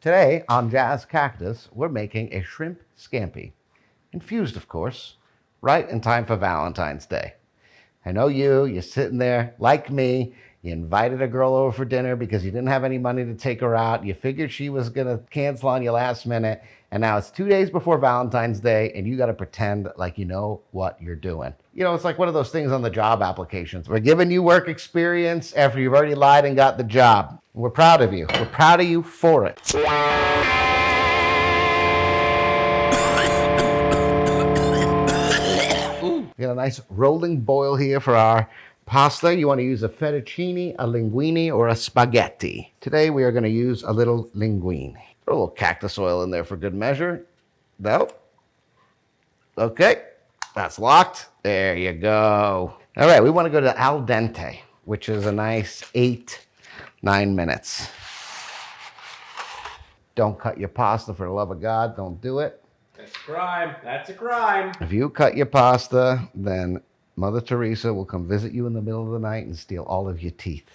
Today on Jazz Cactus, we're making a shrimp scampi. Infused, of course, right in time for Valentine's Day. I know you're sitting there like me. You invited a girl over for dinner because you didn't have any money to take her out. You figured she was going to cancel on you last minute. And now it's 2 days before Valentine's Day and you got to pretend like you know what you're doing. You know, it's like one of those things on the job applications. We're giving you work experience after you've already lied and got the job. We're proud of you. We're proud of you for it. We got a nice rolling boil here for our pasta. You want to use a fettuccine, a linguine, or a spaghetti. Today we are going to use a little linguine. Throw a little cactus oil in there for good measure. No. Okay, that's locked. There you go. All right, we want to go to al dente, which is a nice 8-9 minutes. Don't cut your pasta for the love of God. Don't do it. That's a crime. That's a crime. If you cut your pasta, then Mother Teresa will come visit you in the middle of the night and steal all of your teeth.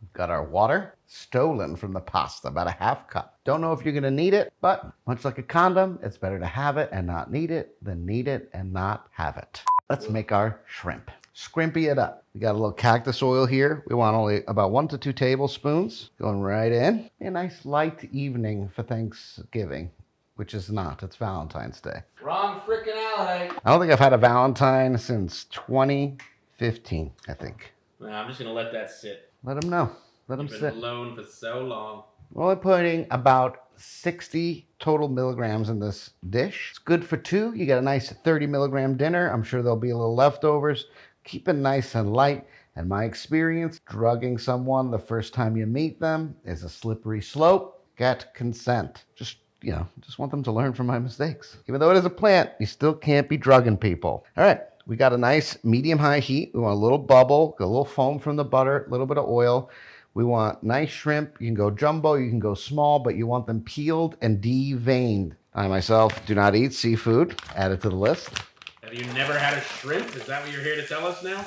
We've got our water stolen from the pasta, about a half cup. Don't know if you're gonna need it, but much like a condom, it's better to have it and not need it than need it and not have it. Let's make our shrimp. Scrimpy it up. We got a little cactus oil here. We want only about 1 to 2 tablespoons going right in. A nice light evening for Thanksgiving. Which is not. It's Valentine's Day. Wrong freaking holiday. I don't think I've had a Valentine since 2015, I think. I'm just going to let that sit. Let them know. Let them You've sit. been alone for so long. We're only putting about 60 total milligrams in this dish. It's good for 2. You get a nice 30 milligram dinner. I'm sure there'll be a little leftovers. Keep it nice and light. And my experience, drugging someone the first time you meet them is a slippery slope. Get consent. Just want them to learn from my mistakes. Even though it is a plant, you still can't be drugging people. All right, we got a nice medium-high heat. We want a little bubble, a little foam from the butter, a little bit of oil. We want nice shrimp. You can go jumbo, you can go small, but you want them peeled and deveined. I myself do not eat seafood. Add it to the list. Have you never had a shrimp? Is that what you're here to tell us now?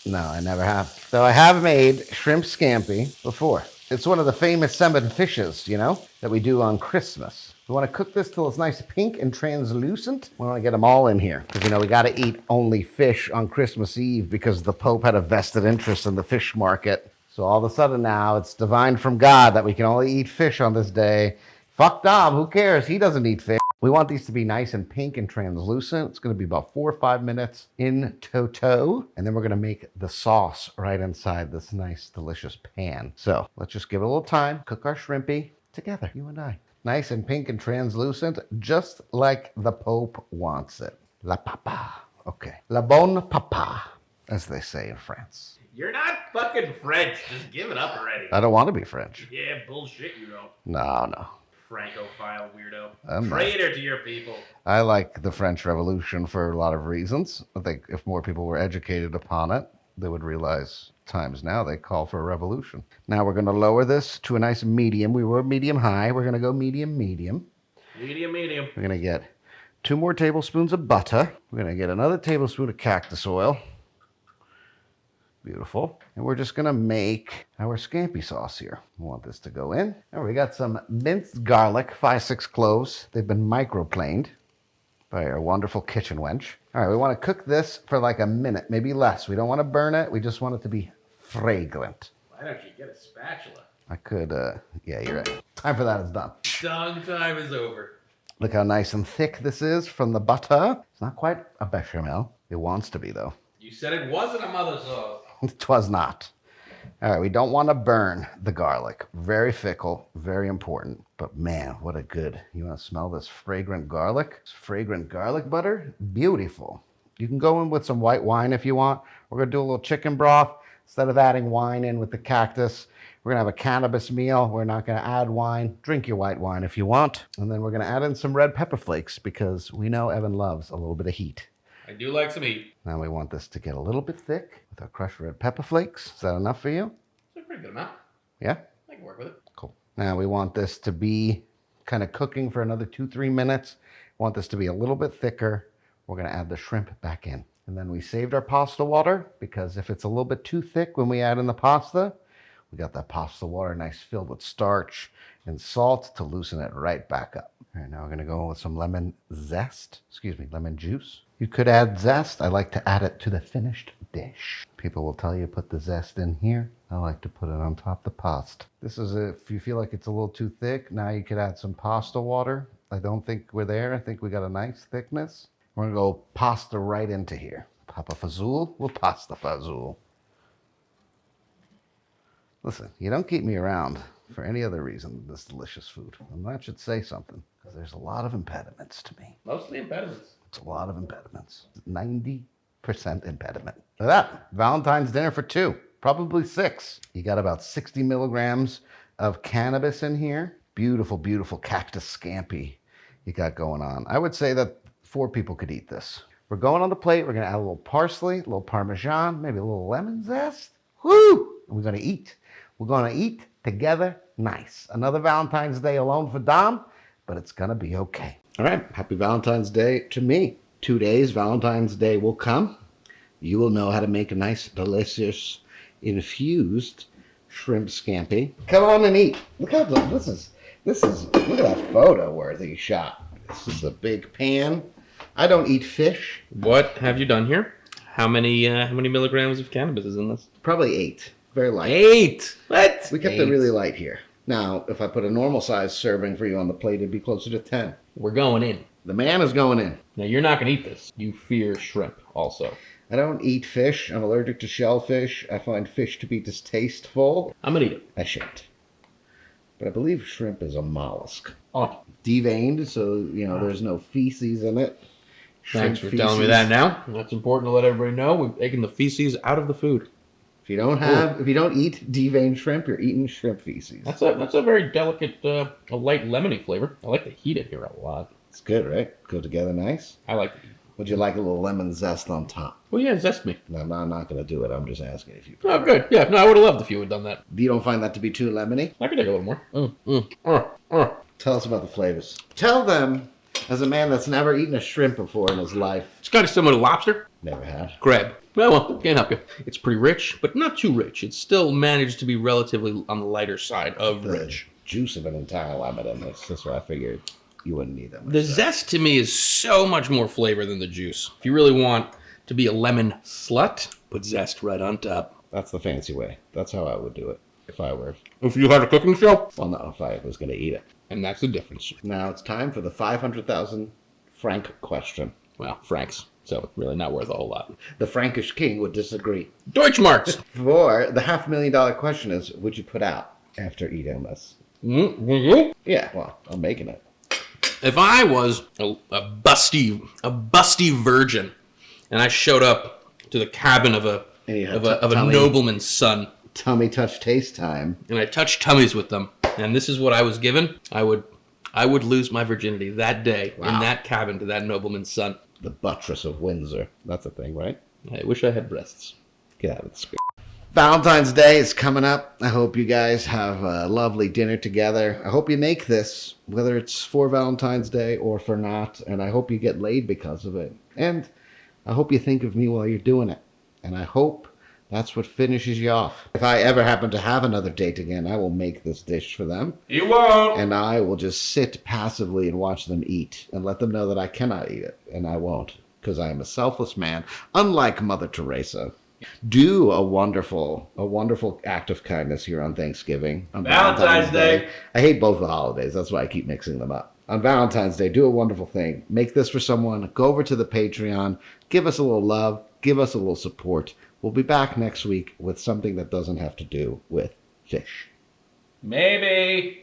No, I never have. So I have made shrimp scampi before. It's one of the famous salmon fishes, that we do on Christmas. We want to cook this till it's nice pink and translucent. We want to get them all in here because, we got to eat only fish on Christmas Eve because the Pope had a vested interest in the fish market. So all of a sudden now it's divine from God that we can only eat fish on this day. Fuck Dom, who cares? He doesn't eat fish. We want these to be nice and pink and translucent. It's going to be about 4 or 5 minutes in toto. And then we're going to make the sauce right inside this nice, delicious pan. So let's just give it a little time. Cook our shrimpy together, you and I. Nice and pink and translucent, just like the Pope wants it. La papa. Okay. La bonne papa, as they say in France. You're not fucking French. Just give it up already. I don't want to be French. Yeah, bullshit you don't. No. Francophile weirdo. I'm Traitor to your people. I like the French Revolution for a lot of reasons. I think if more people were educated upon it, they would realize times now they call for a revolution. Now we're going to lower this to a nice medium. We were medium high. We're going to go medium. Medium. We're going to get 2 more tablespoons of butter. We're going to get another tablespoon of cactus oil. Beautiful. And we're just going to make our scampi sauce here. We want this to go in. And we got some minced garlic, 5-6 cloves. They've been microplaned by our wonderful kitchen wench. All right, we want to cook this for like a minute, maybe less. We don't want to burn it. We just want it to be fragrant. Why don't you get a spatula? I could, yeah, you're right. Time for that is done. Dong time is over. Look how nice and thick this is from the butter. It's not quite a bechamel. It wants to be, though. You said it wasn't a mother sauce. It was not. All right, we don't want to burn the garlic. Very fickle, very important. But man, what a good. You want to smell this fragrant garlic? This fragrant garlic butter? Beautiful. You can go in with some white wine if you want. We're going to do a little chicken broth. Instead of adding wine in with the cactus, we're going to have a cannabis meal. We're not going to add wine. Drink your white wine if you want. And then we're going to add in some red pepper flakes because we know Evan loves a little bit of heat. I do like some heat. Now we want this to get a little bit thick with our crushed red pepper flakes. Is that enough for you? It's a pretty good amount. Yeah? I can work with it. Cool. Now we want this to be kind of cooking for another 2-3 minutes. We want this to be a little bit thicker. We're going to add the shrimp back in. And then we saved our pasta water because if it's a little bit too thick when we add in the pasta, We got that pasta water, nice filled with starch and salt to loosen it right back up. All right, now we're gonna go in with some lemon lemon juice. You could add zest. I like to add it to the finished dish. People will tell you put the zest in here. I like to put it on top of the pasta. This is if you feel like it's a little too thick, now you could add some pasta water. I don't think we're there. I think we got a nice thickness. We're gonna go pasta right into here. Papa fazool will pasta fazool. Listen, you don't keep me around for any other reason than this delicious food. And that should say something, because there's a lot of impediments to me. Mostly impediments. It's a lot of impediments. 90% impediment. Look at that. Valentine's dinner for 2, probably 6. You got about 60 milligrams of cannabis in here. Beautiful, beautiful cactus scampi you got going on. I would say that 4 people could eat this. We're going on the plate. We're going to add a little parsley, a little Parmesan, maybe a little lemon zest. Woo! And we're going to eat. We're going to eat together nice. Another Valentine's Day alone for Dom, but it's going to be okay. All right. Happy Valentine's Day to me. 2 days, Valentine's Day will come. You will know how to make a nice, delicious, infused shrimp scampi. Come on and eat. Look how this is. Look at that photo worthy shot. This is a big pan. I don't eat fish. What have you done here? How many milligrams of cannabis is in this? Probably 8. Very light. 8? What? We kept it really light here. Now, if I put a normal size serving for you on the plate, it'd be closer to 10. We're going in. The man is going in. Now, you're not going to eat this. You fear shrimp also. I don't eat fish. I'm allergic to shellfish. I find fish to be distasteful. I'm going to eat it. I shan't. But I believe shrimp is a mollusk. Oh. Deveined, so, there's no feces in it. Thanks for telling me that now. That's important to let everybody know. We've taken the feces out of the food. If you don't eat deveined shrimp, you're eating shrimp feces. That's a very delicate, a light lemony flavor. I like to heat it here a lot. It's good, right? Go together nice. I like to eat. Would you like a little lemon zest on top? Well, yeah, zest me. No, I'm not going to do it. I'm just asking if you. Oh, good. Yeah, no, I would have loved if you had done that. You don't find that to be too lemony? I could take a little more. Tell us about the flavors. Tell them, as a man that's never eaten a shrimp before in his life. It's kind of similar to lobster. Never had. Crab. Well, can't help you. It's pretty rich, but not too rich. It's still managed to be relatively on the lighter side of rich. Juice of an entire lemon in this. That's what I figured you wouldn't need that. The zest to me is so much more flavor than the juice. If you really want to be a lemon slut, put zest right on top. That's the fancy way. That's how I would do it if I were. If you had a cooking show? Well, no, if I was going to eat it. And that's the difference. Now it's time for the 500,000 franc question. Well, francs. So really not worth a whole lot. The Frankish king would disagree. Deutschmarks! For the $500,000 question is, would you put out after eating this? Mm-hmm. Yeah, well, I'm making it. If I was a busty virgin, and I showed up to the cabin of a nobleman's son, tummy touch taste time, and I touched tummies with them, and this is what I was given, I would lose my virginity that day in that cabin to that nobleman's son. The buttress of Windsor. That's a thing, right? I wish I had breasts. Get out of the screen. Valentine's Day is coming up. I hope you guys have a lovely dinner together. I hope you make this, whether it's for Valentine's Day or for not, and I hope you get laid because of it. And I hope you think of me while you're doing it. And I hope that's what finishes you off. If I ever happen to have another date again, I will make this dish for them. You won't! And I will just sit passively and watch them eat and let them know that I cannot eat it. And I won't, because I am a selfless man, unlike Mother Teresa. Do a wonderful act of kindness here on Thanksgiving. On Valentine's Day. I hate both the holidays. That's why I keep mixing them up. On Valentine's Day, do a wonderful thing. Make this for someone. Go over to the Patreon. Give us a little love. Give us a little support. We'll be back next week with something that doesn't have to do with fish. Maybe.